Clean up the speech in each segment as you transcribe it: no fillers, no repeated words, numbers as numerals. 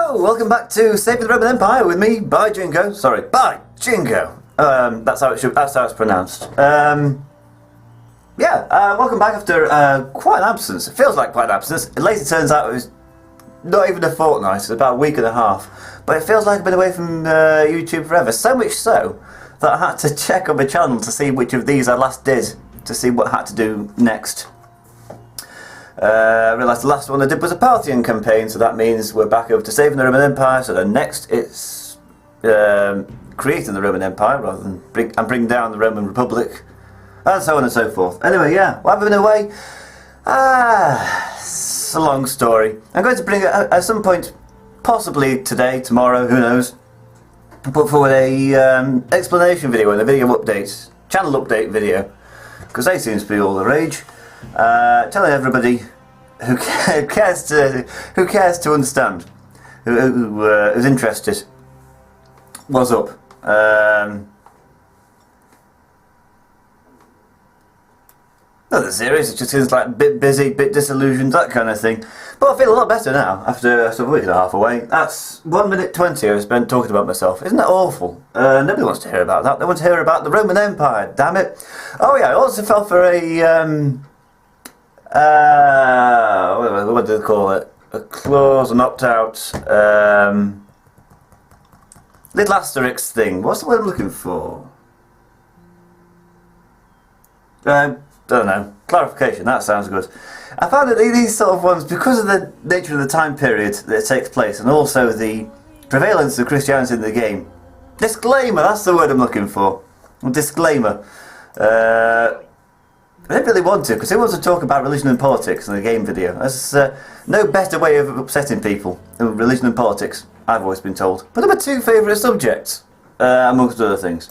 Hello, welcome back to Saving the Roman Empire with me, by Jingo. Sorry, by Jingo. That's how it's pronounced. Welcome back after quite an absence. It feels like quite an absence. It later turns out it was not even a fortnight. It was about a week and a half. But it feels like I've been away from YouTube forever. So much so that I had to check on my channel to see which of these I last did, to see what I had to do next. I realised the last one I did was a Parthian campaign, so that means we're back over to saving the Roman Empire. So then next it's creating the Roman Empire rather than bring down the Roman Republic, and so on and so forth. Anyway, yeah, why have I been away? It's a long story. I'm going to bring it at some point, possibly today, tomorrow, who knows. Put forward a explanation video and a video update, channel update video, because they seem to be all the rage. Telling everybody who cares to understand, who's interested, what's up. Nothing serious, it just seems like a bit busy, bit disillusioned, that kind of thing. But I feel a lot better now, after a week and a half away. That's 1 minute 20 I've spent talking about myself. Isn't that awful? Nobody wants to hear about that. They want to hear about the Roman Empire, damn it. Oh yeah, I also fell for a what do they call it? A clause, an opt-out, little asterisk thing. What's the word I'm looking for? Don't know. Clarification, that sounds good. I found that these sort of ones, because of the nature of the time period that it takes place, and also the prevalence of Christianity in the game. Disclaimer, that's the word I'm looking for. Disclaimer. I didn't really want to, because who wants to talk about religion and politics in a game video? There's no better way of upsetting people than religion and politics, I've always been told. But they're my two favourite subjects, amongst other things.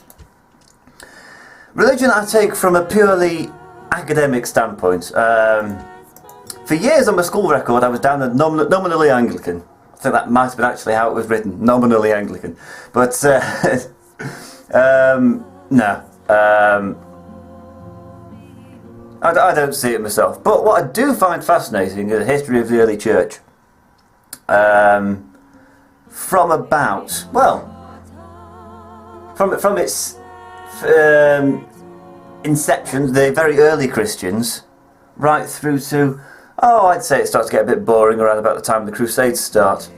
Religion I take from a purely academic standpoint. For years on my school record I was down as nominally Anglican. I think that might have been actually how it was written, nominally Anglican. But, no. I don't see it myself. But what I do find fascinating is the history of the early church. From about, well, from its inception, the very early Christians, right through to, I'd say it starts to get a bit boring around about the time the Crusades start.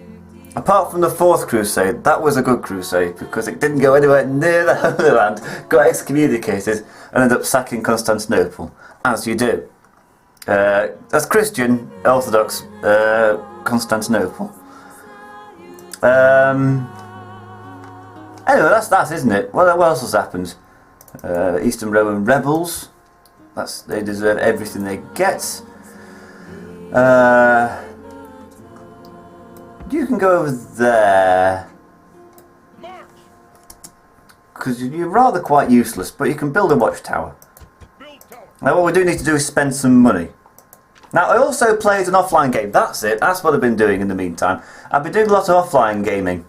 Apart from the Fourth Crusade, that was a good crusade because it didn't go anywhere near the Holy Land, got excommunicated, and ended up sacking Constantinople, as you do. That's Christian, Orthodox, Constantinople. Anyway, that's that, isn't it? What else has happened? Eastern Roman rebels. They deserve everything they get. You can go over there, because you're rather quite useless, but you can build a watchtower. Now what we do need to do is spend some money. Now I also played an offline game, that's it, that's what I've been doing in the meantime. I've been doing a lot of offline gaming,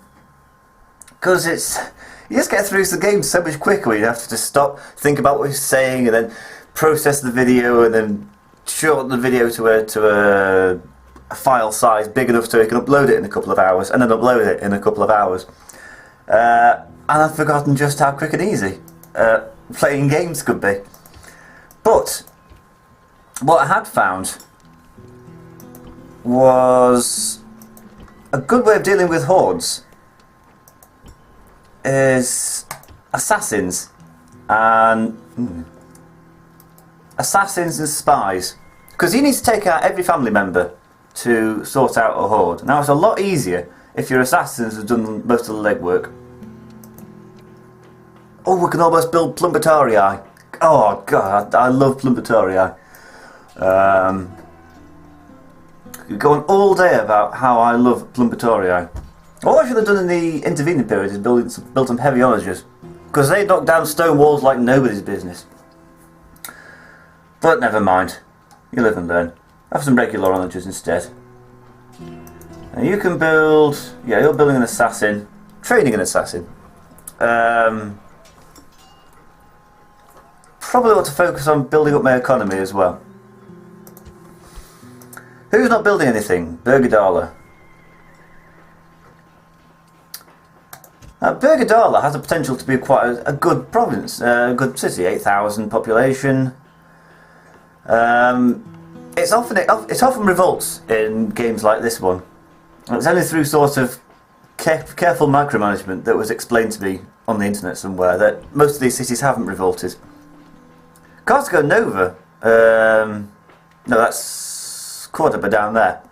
because you just get through the game so much quicker when you have to just stop, think about what you're saying, and then process the video, and then shorten the video to a file size big enough so you can upload it in a couple of hours, and then upload it in a couple of hours. And I've forgotten just how quick and easy playing games could be. But what I had found was a good way of dealing with hordes is assassins and spies, because you need to take out every family member to sort out a horde. Now it's a lot easier if your assassins have done most of the legwork. Oh, we can almost build Plumbatorii. Oh god, I love Plumbatorii. Go on all day about how I love Plumbatorii. What I should have done in the intervening period is build some heavy onagers, because they knock down stone walls like nobody's business. But never mind, you live and learn. Have some regular onagers instead. And you can build, yeah, you're building an assassin, training an assassin. Probably want to focus on building up my economy as well. Who's not building anything? Bergadala. Bergadala has the potential to be quite a good province, a good city, 8,000 population. It often revolts in games like this one. It's only through sort of careful micromanagement that was explained to me on the internet somewhere that most of these cities haven't revolted. Cartago Nova, no, that's Cordoba down there.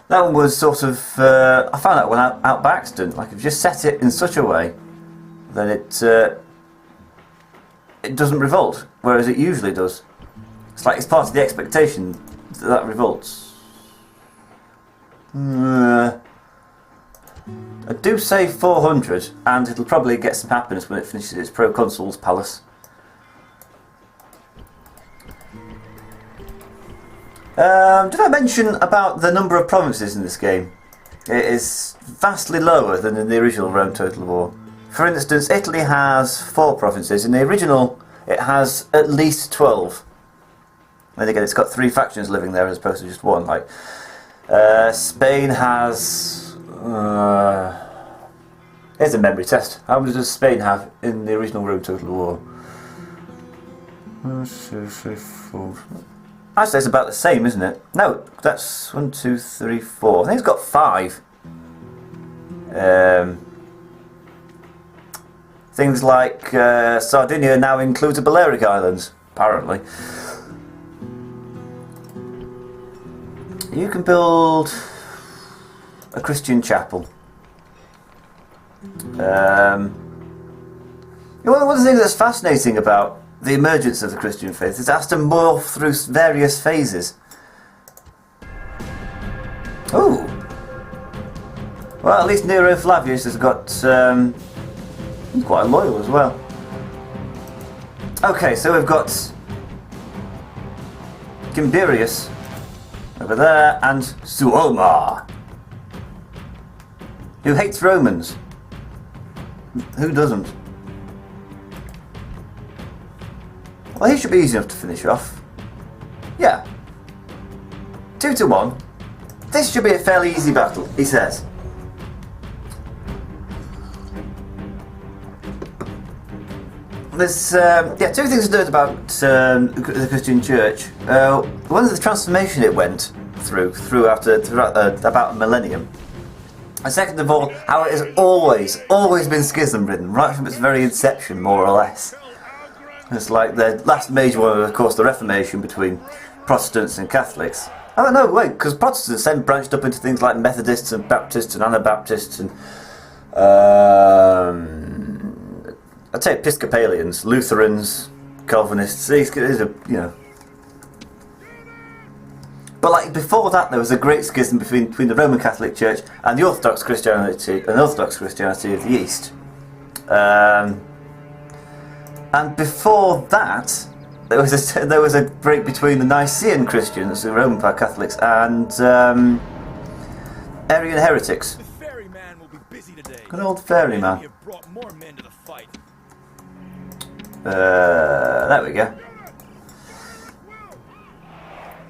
That one was sort of, I found that one out by accident. Like, if you just set it in such a way, then it doesn't revolt, whereas it usually does. It's like it's part of the expectation that revolts. I do say 400, and it'll probably get some happiness when it finishes its Proconsul's Palace. Did I mention about the number of provinces in this game? It is vastly lower than in the original Rome Total War. For instance, Italy has 4 provinces. In the original, it has at least 12. And again, it's got 3 factions living there as opposed to just one. Like Spain has... here's a memory test. How many does Spain have in the original Rome Total War? 1, 2, 3, 4... Actually, it's about the same, isn't it? No, that's 1, 2, 3, 4. I think it's got 5. Things like Sardinia now includes the Balearic Islands, apparently. You can build a Christian chapel. One of the things that's fascinating about the emergence of the Christian faith is it has to morph through various phases. Ooh! Well, at least Nero Flavius has got he's quite loyal as well. Okay, so we've got Gimberius over there and Suoma, who hates Romans. Who doesn't? Well, he should be easy enough to finish off. Yeah. 2 to 1. This should be a fairly easy battle, he says. There's 2 things to note about the Christian Church. One is the transformation it went through about a millennium. And second of all, how it has always been schism-ridden, right from its very inception, more or less. It's like the last major one, of course, the Reformation between Protestants and Catholics. Oh no, wait, because Protestants then branched up into things like Methodists and Baptists and Anabaptists and I'd say Episcopalians, Lutherans, Calvinists. These are, you know. But like before that, there was a great schism between the Roman Catholic Church and the Orthodox Christianity of the East. And before that, there was a break between the Nicene Christians, the Roman Catholics, and Arian heretics. The ferryman will be busy today. Good old ferryman. Have brought more men to the fight. There we go.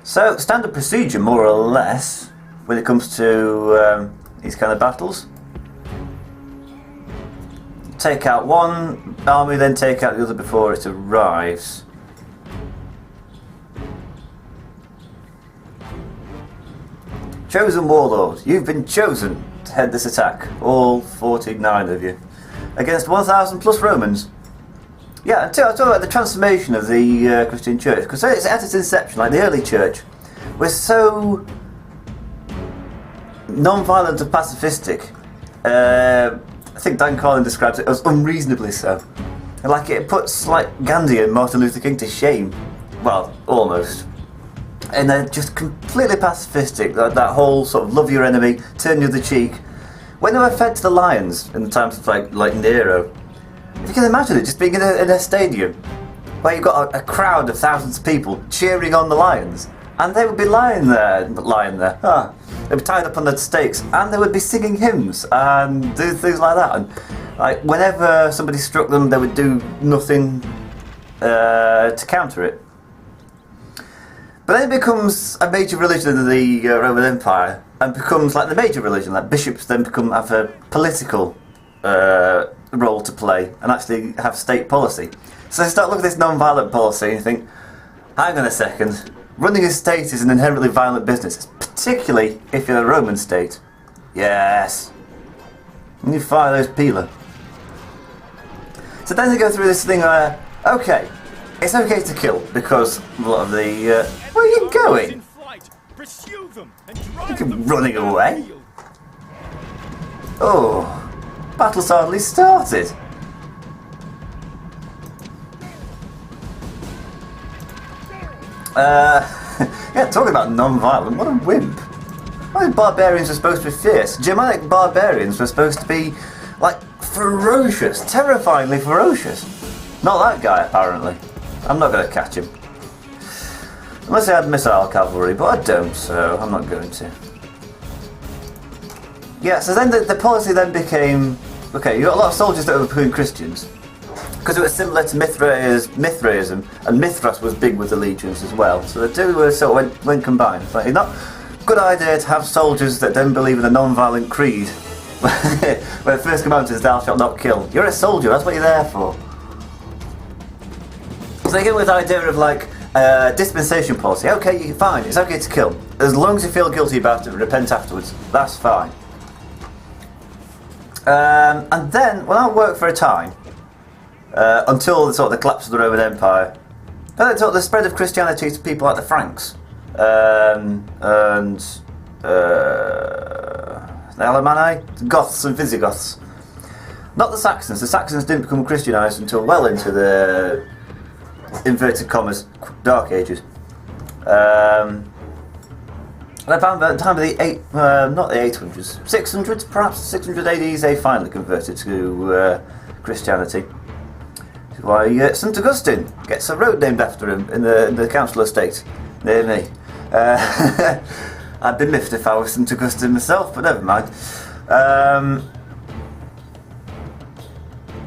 So, standard procedure, more or less, when it comes to these kind of battles. Take out one army, then take out the other before it arrives. Chosen Warlord, you've been chosen to head this attack. All 49 of you. Against 1,000 plus Romans. Yeah, I'll talk about the transformation of the Christian Church. Because it's at its inception, like the early Church, was so non-violent and pacifistic. I think Dan Carlin describes it as unreasonably so. Like it puts like Gandhi and Martin Luther King to shame. Well, almost. And they're just completely pacifistic. That whole sort of love your enemy, turn the other cheek. When they were fed to the lions in the times of like Nero, if you can imagine it, just being in a stadium where you've got a crowd of thousands of people cheering on the lions, and they would be lying there. They'd be tied up on the stakes, and they would be singing hymns and do things like that. And like whenever somebody struck them, they would do nothing to counter it. But then it becomes a major religion in the Roman Empire, and becomes like the major religion. Like bishops then have a political role to play and actually have state policy. So you start looking at this non-violent policy and you think, hang on a second, running a state is an inherently violent business, particularly if you're a Roman state. Yes. And you fire those peeler. So then they go through this thing where, okay, it's okay to kill because a lot of the... where are you going? You keep running away. Oh, battle's hardly started. Yeah, talking about non-violent, what a wimp. I mean, barbarians were supposed to be fierce. Germanic barbarians were supposed to be, like, ferocious, terrifyingly ferocious. Not that guy, apparently. I'm not going to catch him. Unless I had missile cavalry, but I don't, so I'm not going to. Yeah, so then the policy then became... Okay, you got a lot of soldiers that were becoming Christians. Because it was similar to Mithraism, and Mithras was big with the legions as well. So the two were sort of went combined. It's like, not a good idea to have soldiers that don't believe in a non-violent creed. Where the first command is thou shalt not kill. You're a soldier, that's what you're there for. So they go with the idea of like dispensation policy. Okay, fine, it's okay to kill. As long as you feel guilty about it and repent afterwards, that's fine. And then, well, that worked for a time. Until the sort of the collapse of the Roman Empire. Then it took the spread of Christianity to people like the Franks. And the Alemanni, the Goths and Visigoths. Not the Saxons. The Saxons didn't become Christianised until well into the inverted commas Dark Ages. About the time of the not the 800s, 600s, perhaps 600 AD, they finally converted to Christianity. Which is why St Augustine gets a road named after him in the council estate near me. I'd be miffed if I was St Augustine myself, but never mind.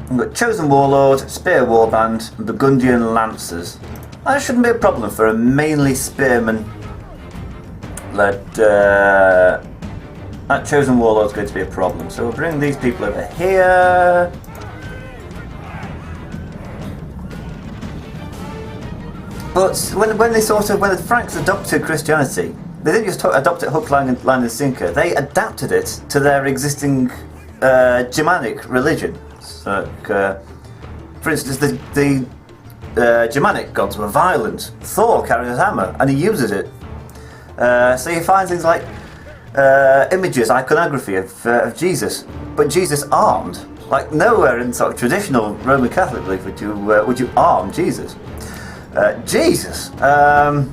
We've got Chosen Warlord, Spear Warband, and Burgundian Lancers. That shouldn't be a problem for a mainly spearman-led... that Chosen Warlord's going to be a problem, so we'll bring these people over here. But when the Franks adopted Christianity, they didn't just adopt it hook, line and sinker. They adapted it to their existing Germanic religion. So, for instance, the Germanic gods were violent. Thor carries a hammer, and he uses it. So you find things like images, iconography of Jesus, but Jesus armed. Like nowhere in sort of traditional Roman Catholic belief would you arm Jesus. Jesus. Well,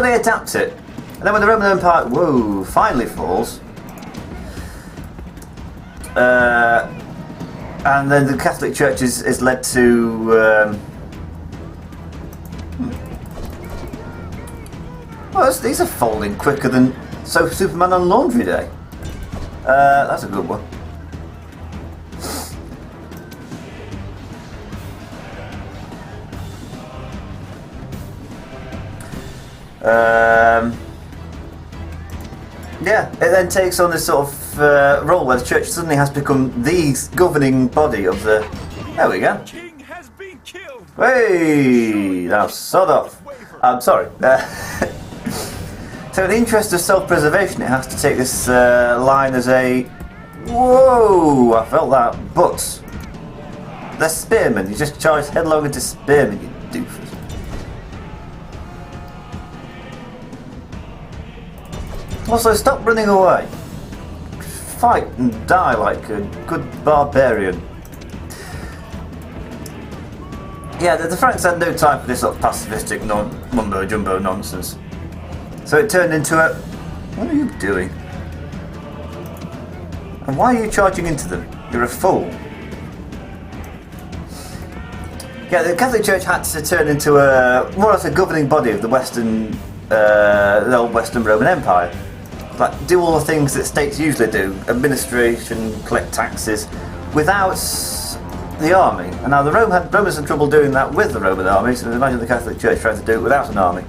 they adapt it, and then when the Roman Empire, finally falls, and then the Catholic Church is led to. Well, these are folding quicker than Superman on Laundry Day. That's a good one. Yeah, it then takes on this sort of role where the church suddenly has become the governing body of the... There we go. King has been killed. Hey, now sod off. I'm sorry. So in the interest of self-preservation, it has to take this line as a... Whoa, I felt that. But the spearmen, you just charged headlong into spearmen, you doofus. Also, stop running away. Fight and die like a good barbarian. Yeah, the Franks had no time for this sort of pacifistic mumbo-jumbo nonsense. So it turned into a... What are you doing? And why are you charging into them? You're a fool. Yeah, the Catholic Church had to turn into a more or less a governing body of the the old Western Roman Empire. Like, do all the things that states usually do, administration, collect taxes, without the army. And now the Romans had trouble doing that with the Roman army, so imagine the Catholic Church trying to do it without an army.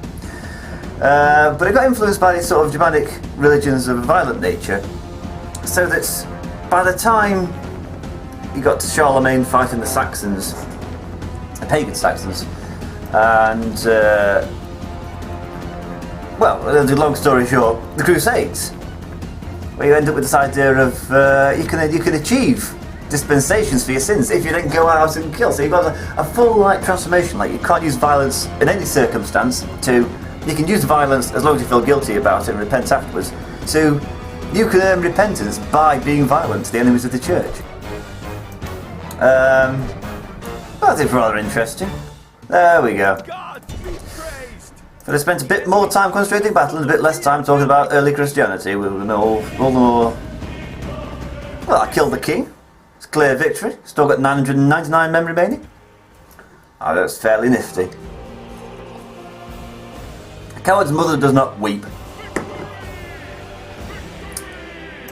But it got influenced by these sort of Germanic religions of a violent nature, so that by the time you got to Charlemagne fighting the Saxons, the pagan Saxons, and well, the long story short, the Crusades, where you end up with this idea of you can achieve dispensations for your sins if you don't go out and kill. So you've got a full transformation. Like, you can't use violence in any circumstance. To you can use violence as long as you feel guilty about it and repent afterwards. To you can earn repentance by being violent to the enemies of the church. That is rather interesting. There we go. But I spent a bit more time concentrating battle and a bit less time talking about early Christianity. We will know all the more. Well, I killed the king. It's a clear victory. Still got 999 men remaining. Oh, that's fairly nifty. A coward's mother does not weep.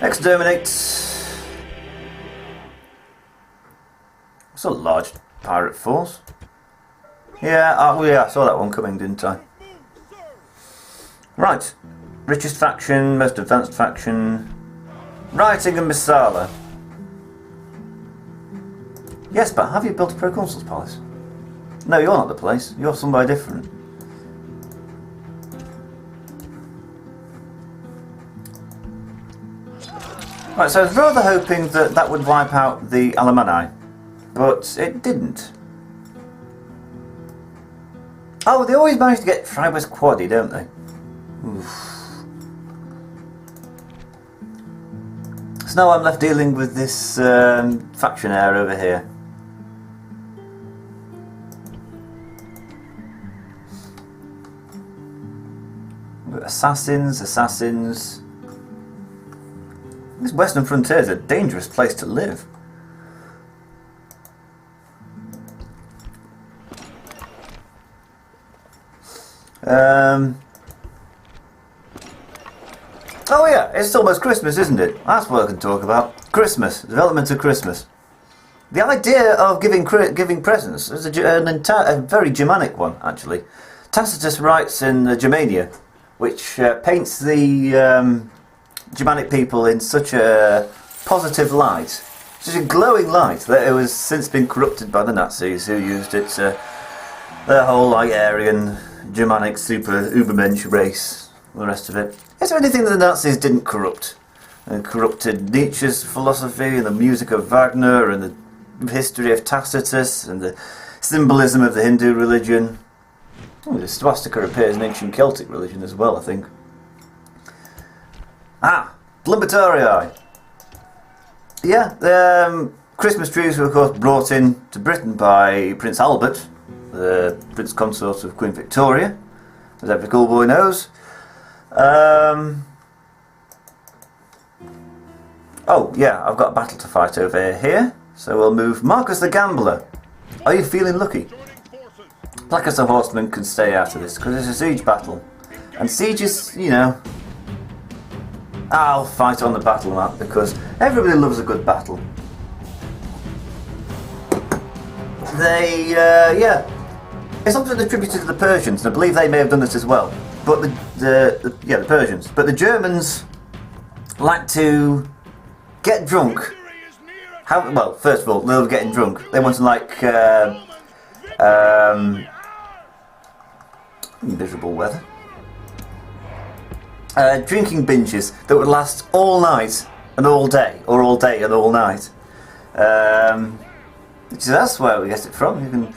Exterminate. It's a large pirate force. Yeah, I saw that one coming, didn't I? Right. Richest Faction, most advanced faction. Writing and Missala. Yes, but have you built a Proconsul's Palace? No, you're not the place. You're somewhere different. Right, so I was rather hoping that that would wipe out the Alemanni, but it didn't. Oh, they always manage to get Tribus Quadi, don't they? Oof. So now I'm left dealing with this factionaire over here. Assassins. This Western frontier is a dangerous place to live. Oh yeah, it's almost Christmas, isn't it? That's what I can talk about. Christmas, development of Christmas. The idea of giving presents is a very Germanic one, actually. Tacitus writes in Germania, which paints the Germanic people in such a positive light, such a glowing light, that it has since been corrupted by the Nazis, who used it to their whole Aryan, Germanic, Ubermensch race, all the rest of it. Is there anything that the Nazis didn't corrupt? They corrupted Nietzsche's philosophy, and the music of Wagner, and the history of Tacitus, and the symbolism of the Hindu religion. Oh, the swastika appears in ancient Celtic religion as well, I think. Plumbatorii. Yeah, Christmas trees were of course brought in to Britain by Prince Albert, the Prince Consort of Queen Victoria, as every cool boy knows. Oh yeah, I've got a battle to fight over here, so we'll move Marcus the Gambler. Are you feeling lucky? Placus the Horseman can stay out of this because it's a siege battle, and sieges, you know, I'll fight on the battle map because everybody loves a good battle. Yeah, it's often attributed to the Persians, and I believe they may have done this as well. But the Persians. But the Germans like to get drunk. Well, first of all, they love getting drunk. They want to miserable weather. Drinking binges that would last all night and all day, or all day and all night. That's where we get it from. You can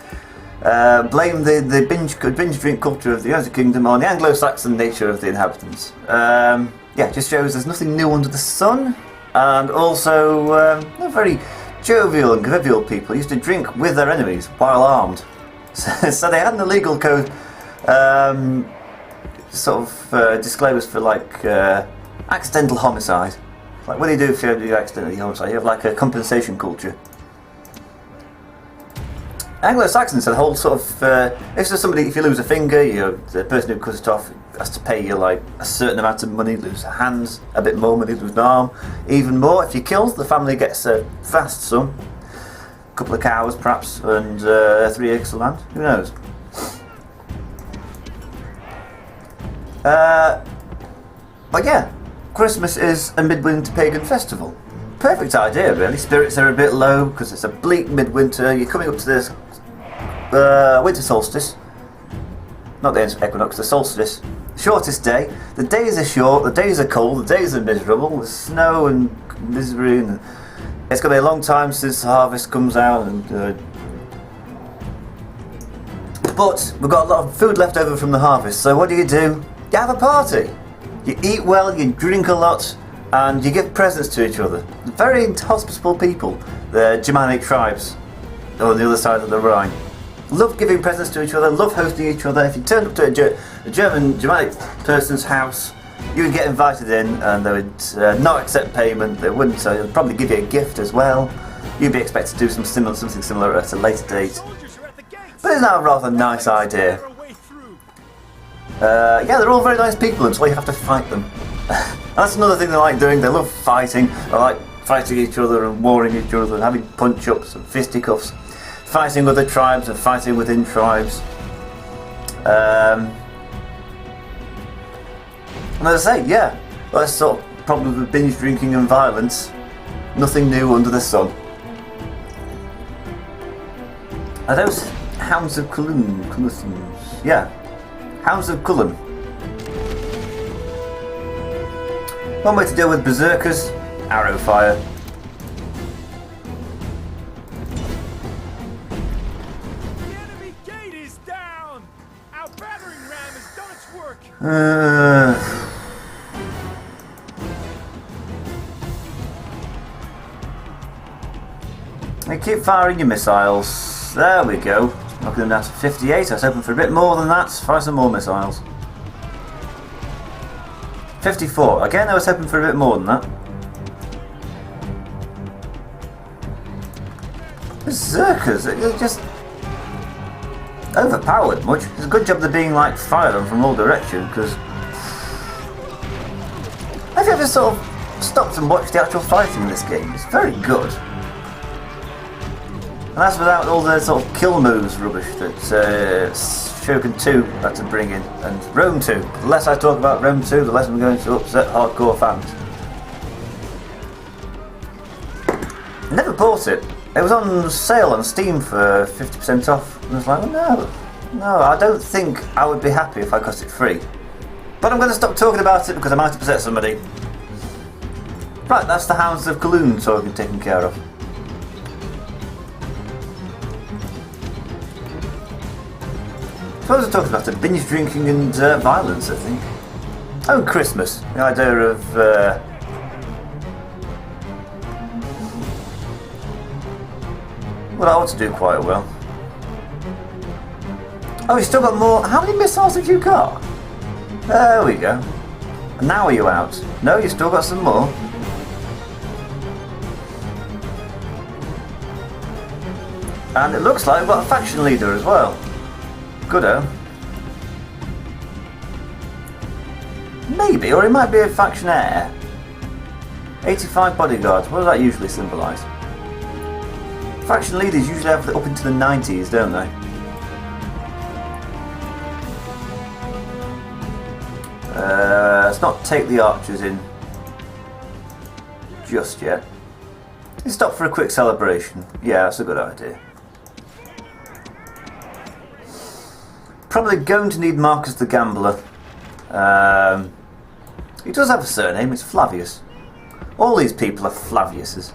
blame the binge drink culture of the United Kingdom on the Anglo-Saxon nature of the inhabitants. Yeah, just shows there's nothing new under the sun, and also they're very jovial and convivial people. Used to drink with their enemies while armed, so they had an illegal code. Disclaimers for accidental homicide. Like, what do you do if you do accidentally homicide? You have a compensation culture. Anglo-Saxons had a whole sort of if you lose a finger, the person who cuts it off has to pay you a certain amount of money. Lose a hand, a bit more money. Lose an arm, even more. If you kill, the family gets a vast sum, a couple of cows perhaps, and 3 acres of land. Who knows? But yeah, Christmas is a midwinter pagan festival. perfect idea, really. Spirits are a bit low because it's a bleak midwinter. You're coming up to this winter solstice. Not the equinox, the solstice. Shortest day. The days are short, the days are cold, the days are miserable. There's snow and misery. And it's going to be a long time since the harvest comes out. But we've got a lot of food left over from the harvest. So what do? You have a party. You eat well, you drink a lot, and you give presents to each other. Very hospitable people, the Germanic tribes on the other side of the Rhine. Love giving presents to each other, love hosting each other. If you turned up to a Germanic person's house, you would get invited in and they would not accept payment. They wouldn't, so they'd probably give you a gift as well. You'd be expected to do something similar at a later date. But isn't that a rather nice idea? Yeah, they're all very nice people until you have to fight them. That's another thing they like doing. They love fighting. They like fighting each other and warring each other and having punch-ups and fisticuffs. Fighting other tribes and fighting within tribes. And as I say, yeah, that's sort of problem with binge drinking and violence. Nothing new under the sun. Are those Hounds of Cullen? Yeah, Hounds of Cullen. One way to deal with berserkers: arrow fire. You keep firing your missiles. There we go. Knocking them down to 58. I was hoping for a bit more than that. Fire some more missiles. 54. Again, I was hoping for a bit more than that. Berserkers, they're just overpowered much. It's a good job they're being like fired on from all directions, because have you ever sort of stopped and watched the actual fighting in this game? It's very good. And that's without all the sort of kill moves rubbish that Shogun 2 had to bring in, and Rome 2. The less I talk about Rome 2, the less I'm going to upset hardcore fans. I never bought it. It was on sale on Steam for 50% off, and I was like, no, I don't think I would be happy if I got it free. But I'm going to stop talking about it because I might upset somebody. Right, that's the Hounds of Cullen taken care of. I suppose I talked about it, binge drinking and violence, I think. Oh, Christmas. The idea of well, I ought to do quite well. Oh, you still got more. How many missiles have you got? There we go. And now are you out? No, you still got some more. And it looks like we've got a faction leader as well. Goodo. Maybe, or it might be a faction heir. 85 bodyguards. What does that usually symbolise? Faction leaders usually have up into the 90s, don't they? Let's not take the archers in just yet. Let's stop for a quick celebration. Yeah, that's a good idea. Probably going to need Marcus the Gambler. He does have a surname, it's Flavius. All these people are Flaviuses.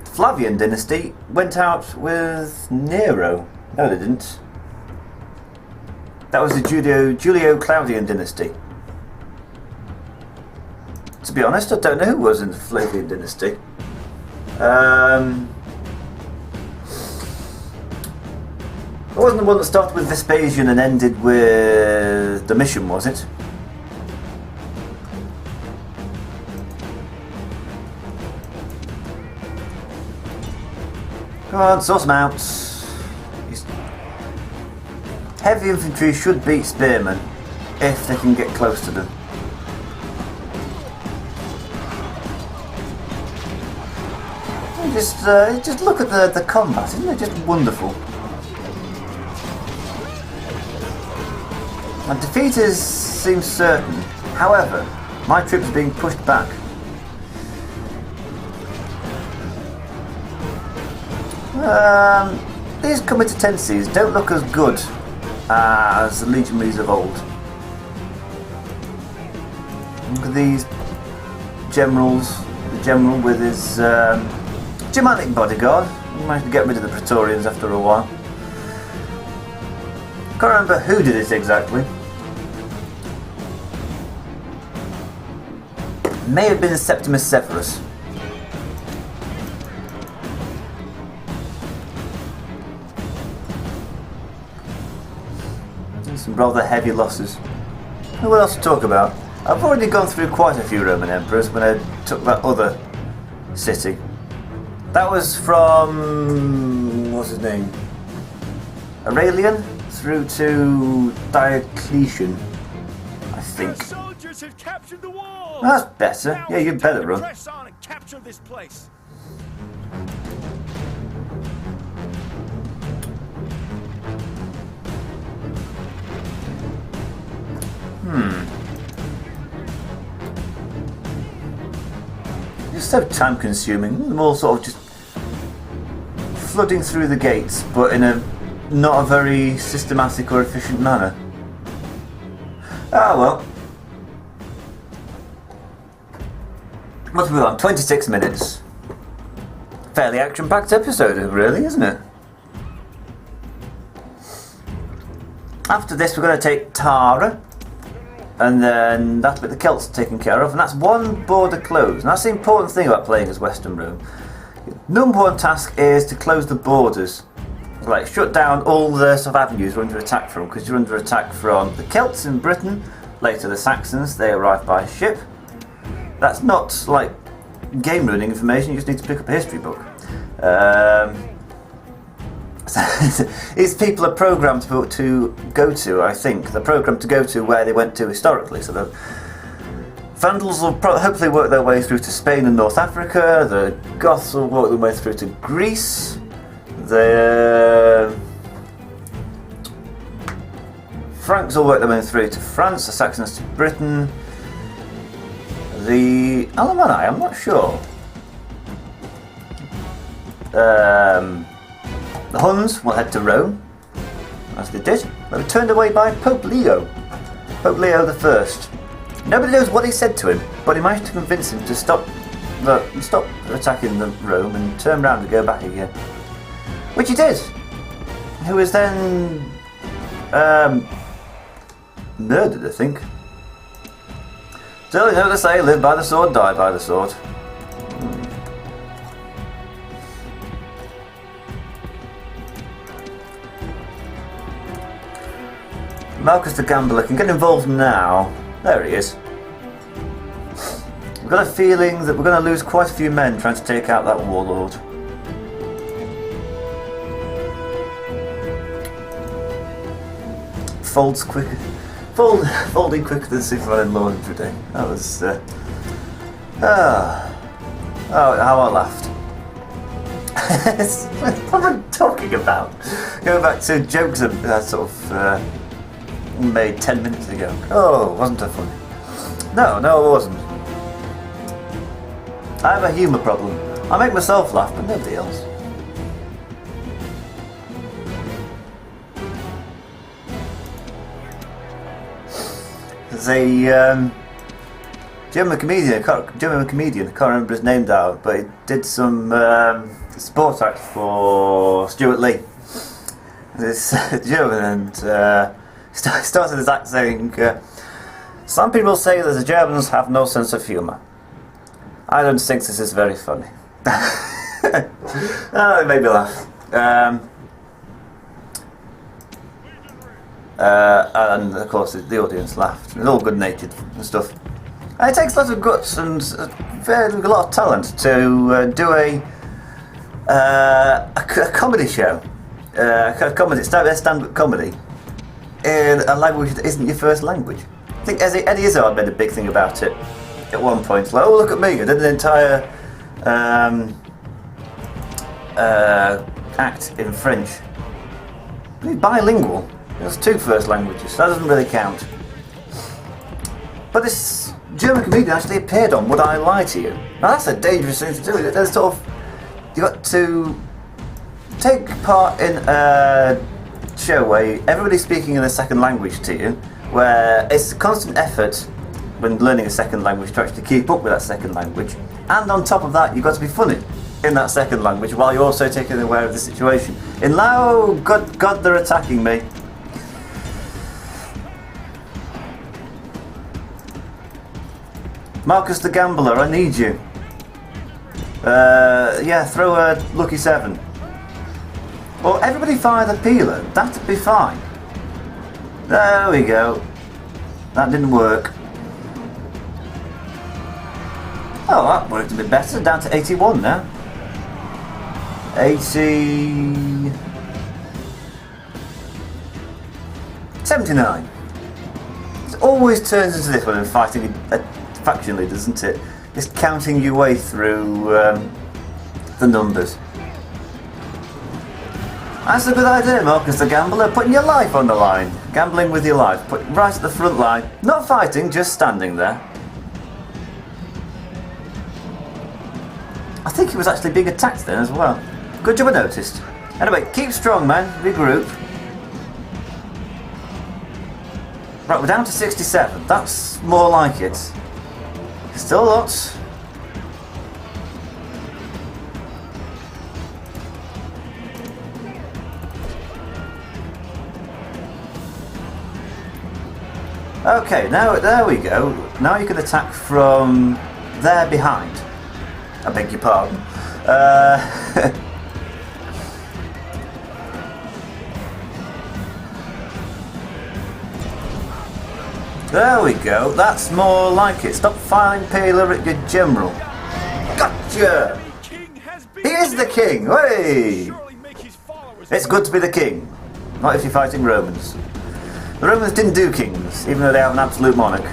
Flavian dynasty went out with Nero. No, they didn't. That was the Julio-Claudian dynasty. To be honest, I don't know who was in the Flavian dynasty. It wasn't the one that started with Vespasian and ended with Domitian, was it? Come on, sort them out. Heavy infantry should beat spearmen if they can get close to them. Just look at the combat, isn't it just wonderful? My defeat seems certain. However, my troops are being pushed back. These committencies don't look as good as the legionaries of old. Look at these generals. The general with his Germanic bodyguard. He managed to get rid of the Praetorians after a while. Can't remember who did it exactly. May have been Septimus Severus. Some rather heavy losses. What else to talk about? I've already gone through quite a few Roman emperors when I took that other city. That was from... what's his name? Aurelian through to Diocletian, I think. The soldiers have captured the wall. That's better. Now Yeah, you'd it's time better to run. Press on and capture this place. It's so time consuming. Them all sort of just flooding through the gates, but in a not a very systematic or efficient manner. Ah well. Let's move on. 26 minutes. Fairly action-packed episode, really, isn't it? After this, we're going to take Tara. And then that's what the Celts are taken care of, and that's one border closed. And that's the important thing about playing as Western Rome. Number one task is to close the borders. Like, shut down all the sort of avenues you're under attack from, because you're under attack from the Celts in Britain, later the Saxons, they arrive by ship. That's not, like, game-running information, you just need to pick up a history book. These people are programmed to go to, I think. They're programmed to go to where they went to historically. So the Vandals will hopefully work their way through to Spain and North Africa. The Goths will work their way through to Greece. The Franks will work their way through to France. The Saxons to Britain. The Alemanni, I'm not sure. The Huns will head to Rome, as they did. They were turned away by Pope Leo. Pope Leo I. Nobody knows what he said to him, but he managed to convince him to stop attacking Rome and turn around and go back again. Which he did. Who was then murdered, I think. So you know what they say, live by the sword, die by the sword. Marcus the Gambler can get involved now. There he is. We've got a feeling that we're going to lose quite a few men trying to take out that warlord. Folding quicker than Superman in laundry day. That was how I laughed. What am I talking about? Going back to jokes that sort of made 10 minutes ago. Oh, wasn't it funny? No, it wasn't. I have a humour problem. I make myself laugh, but nobody else. There's a German comedian, I can't remember his name now, but he did some sport act for Stuart Lee. This German, and started his act saying, some people say that the Germans have no sense of humour. I don't think this is very funny. It made me laugh. And of course the audience laughed. It's all good natured and stuff. And it takes lots of guts and a lot of talent to do a comedy show. Stand-up comedy in a language that isn't your first language. I think Eddie Izzard made a big thing about it at one point. Like, oh, look at me, I did an entire act in French. He's bilingual. There's two first languages, so that doesn't really count. But this German comedian actually appeared on Would I Lie to You? Now that's a dangerous thing to do. There's sort of, you got to take part in a show where everybody's speaking in a second language to you, where it's a constant effort when learning a second language to actually keep up with that second language, and on top of that you've got to be funny in that second language while you're also taking aware of the situation. In Lao, God, they're attacking me. Marcus the Gambler, I need you. Yeah, throw a lucky 7. Well, everybody fire the peeler. That'd be fine. There we go. That didn't work. Oh, that worked a bit better. Down to 81 now. 80... 79. It always turns into this when I'm fighting a faction leader, doesn't it? Just counting your way through the numbers. That's a good idea, Marcus the Gambler, putting your life on the line. Gambling with your life, put right at the front line. Not fighting, just standing there. I think he was actually being attacked then as well. Good job I noticed. Anyway, keep strong, man. Regroup. Right, we're down to 67. That's more like it. Still lots. Okay, now there we go. Now you can attack from there behind. I beg your pardon. There we go. That's more like it. Stop firing peeler at your general. Gotcha! He is the king! Hey! It's good to be the king. Not if you're fighting Romans. The Romans didn't do kings, even though they have an absolute monarch.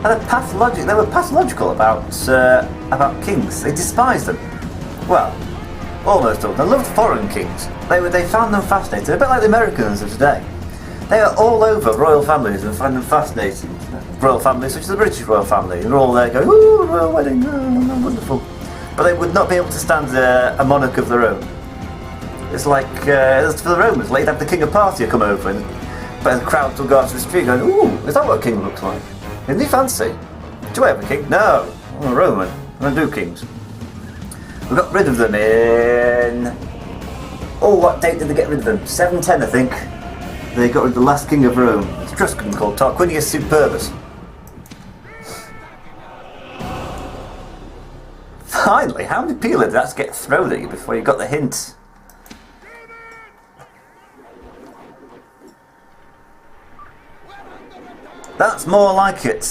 And they were pathological about kings. They despised them. Well, almost all. They loved foreign kings. They found them fascinating. A bit like the Americans of today. They are all over royal families and find them fascinating. Royal families such as the British royal family. They're all there going, ooh, royal wedding, oh, wonderful. But they would not be able to stand a monarch of their own. It's like, for the Romans, they'd have the king of Parthia come over and the crowds will go out to the street going, ooh, is that what a king looks like? Isn't he fancy? Do I have a king? No, I'm a Roman. I don't do kings. We got rid of them in... Oh, what date did they get rid of them? 710, I think. They got rid of the last king of Rome. It's Etruscan called Tarquinius Superbus. Finally, how many peeler did that get thrown at you before you got the hint? That's more like it.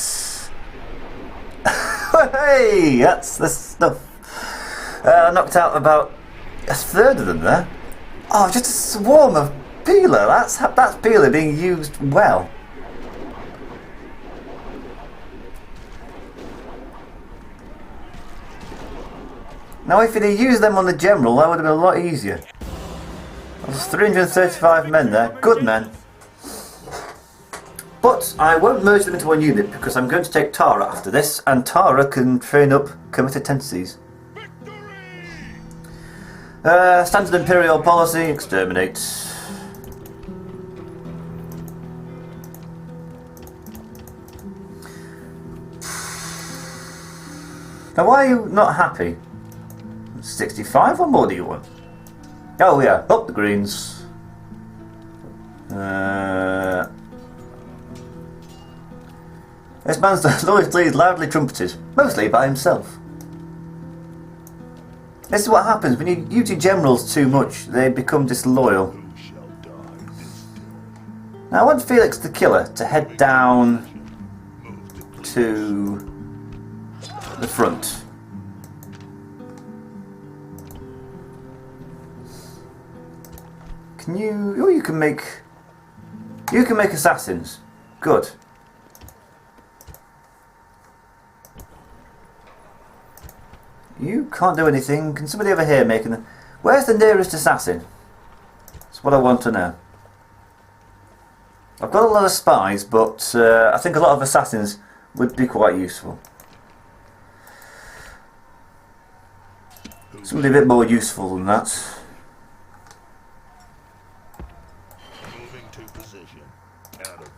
Hey, that's the stuff. I knocked out about a third of them there. Oh, just a swarm of peeler. That's peeler being used well. Now, if he'd have used them on the general, that would have been a lot easier. There's 335 men there. Good men. But I won't merge them into one unit because I'm going to take Tara after this, and Tara can train up committed tendencies. Standard Imperial policy, exterminate. Now, why are you not happy? 65? What more do you want? Oh yeah, up the greens. This man's loyalty is loudly trumpeted, mostly by himself. This is what happens when you use your generals too much, they become disloyal. Now I want Felix the Killer to head down to the front. Can you... Oh, you can make assassins. Good. You can't do anything. Can somebody over here make an... Where's the nearest assassin? That's what I want to know. I've got a lot of spies, but I think a lot of assassins would be quite useful. Something a bit more useful than that. Moving to position. Out of mood,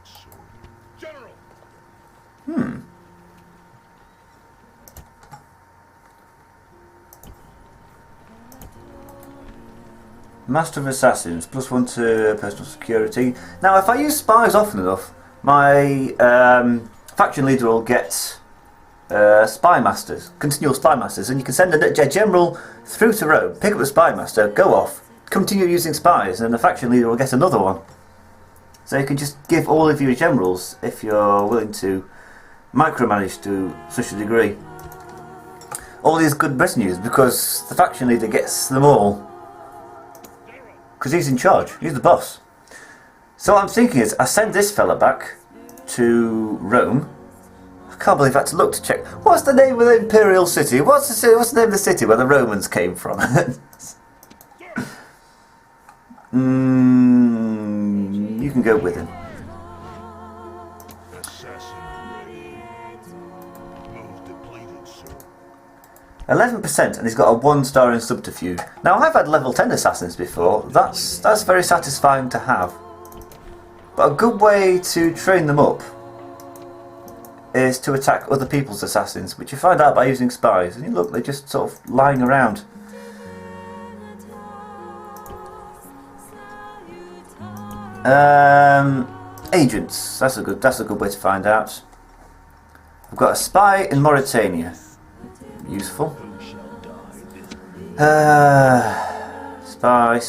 sir. General! Master of Assassins, +1 to personal security. Now, if I use spies often enough, my faction leader will get spy masters, continual spy masters, and you can send a general through to Rome, pick up the spy master, go off, continue using spies, and the faction leader will get another one. So you can just give all of your generals, if you're willing to micromanage to such a degree, all these good residues, because the faction leader gets them all. Because he's in charge, he's the boss. So what I'm thinking is, I send this fella back to Rome. I can't believe I had to look to check. What's the name of the Imperial City? What's the name of the city where the Romans came from? You can go with him. 11%, and he's got a 1-star in subterfuge. Now, I've had level 10 assassins before. That's very satisfying to have. But a good way to train them up is to attack other people's assassins, which you find out by using spies. And you look, they're just sort of lying around. Agents. That's a good way to find out. I've got a spy in Mauritania. Useful. Spy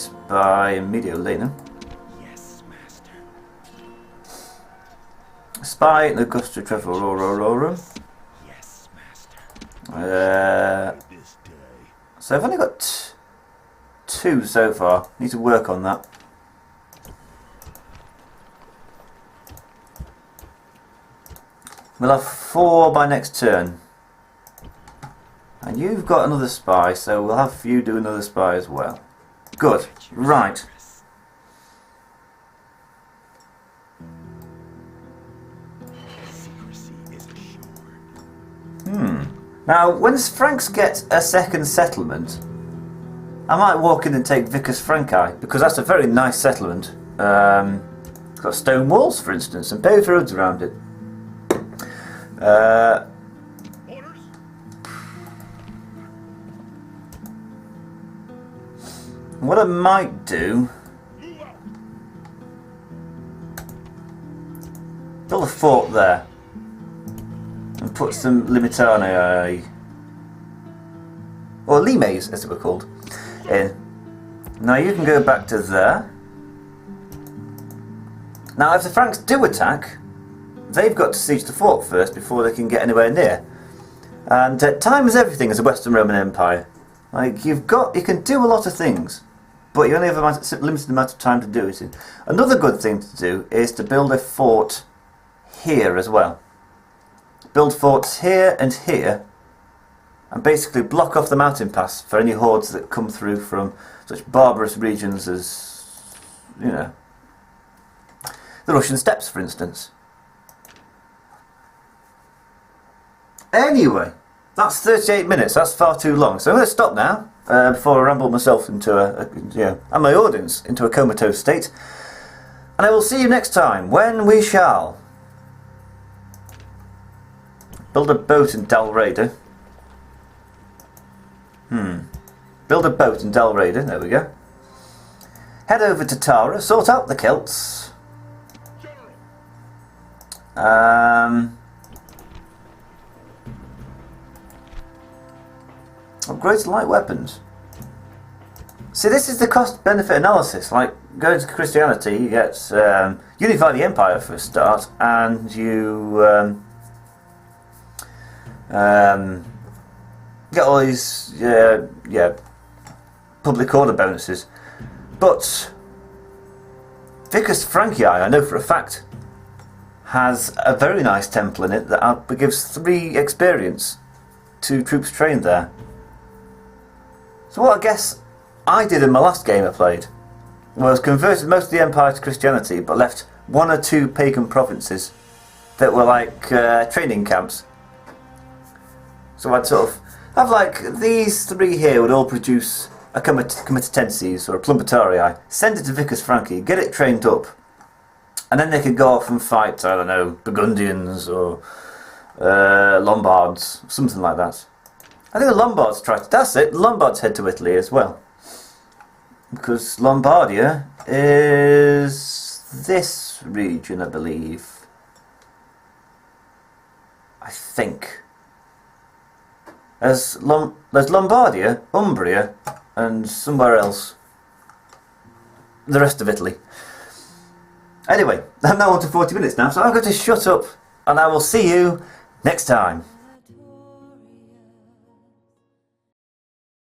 in Mediolina. Yes, master. Spy in Augusta Trevorum. Yes, master. So I've only got 2 so far. Need to work on that. We'll have 4 by next turn. And you've got another spy, so we'll have you do another spy as well. Good. Right. Now, when Franks get a second settlement, I might walk in and take Vicus Franci, because that's a very nice settlement. It's got stone walls, for instance, and paved roads around it. What I might do, build a fort there and put some Limitanae, or Limes as they were called, in. Now you can go back to there. Now if the Franks do attack, they've got to siege the fort first before they can get anywhere near. And time is everything as a Western Roman Empire. Like, you can do a lot of things, but you only have a limited amount of time to do it in. Another good thing to do is to build a fort here as well. Build forts here and here, and basically block off the mountain pass for any hordes that come through from such barbarous regions as, you know, the Russian steppes, for instance. Anyway, that's 38 minutes. That's far too long. So I'm going to stop now before I ramble myself into and my audience into a comatose state. And I will see you next time when we shall build a boat in Dalrada. Build a boat in Dalrada. There we go. Head over to Tara. Sort out the Celts. Upgrade to light weapons. See, this is the cost-benefit analysis. Like, going to Christianity, you get unify the empire for a start, and you get all these public order bonuses. But Vicus Franci, I know for a fact, has a very nice temple in it that gives 3 experience to troops trained there. So what I guess I did in my last game I played was converted most of the empire to Christianity, but left 1 or 2 pagan provinces that were like training camps. So I'd sort of Have like these three here would all produce a comitatenses or a plumbatarii. Send it to Vicus Franchi, get it trained up, and then they could go off and fight, I don't know, Burgundians or Lombards, something like that. I think the Lombards try to... That's it, the Lombards head to Italy as well. Because Lombardia is this region, I believe. I think. There's Lombardia, Umbria, and somewhere else. The rest of Italy. Anyway, I'm now on to 40 minutes now, so I'm going to shut up, and I will see you next time.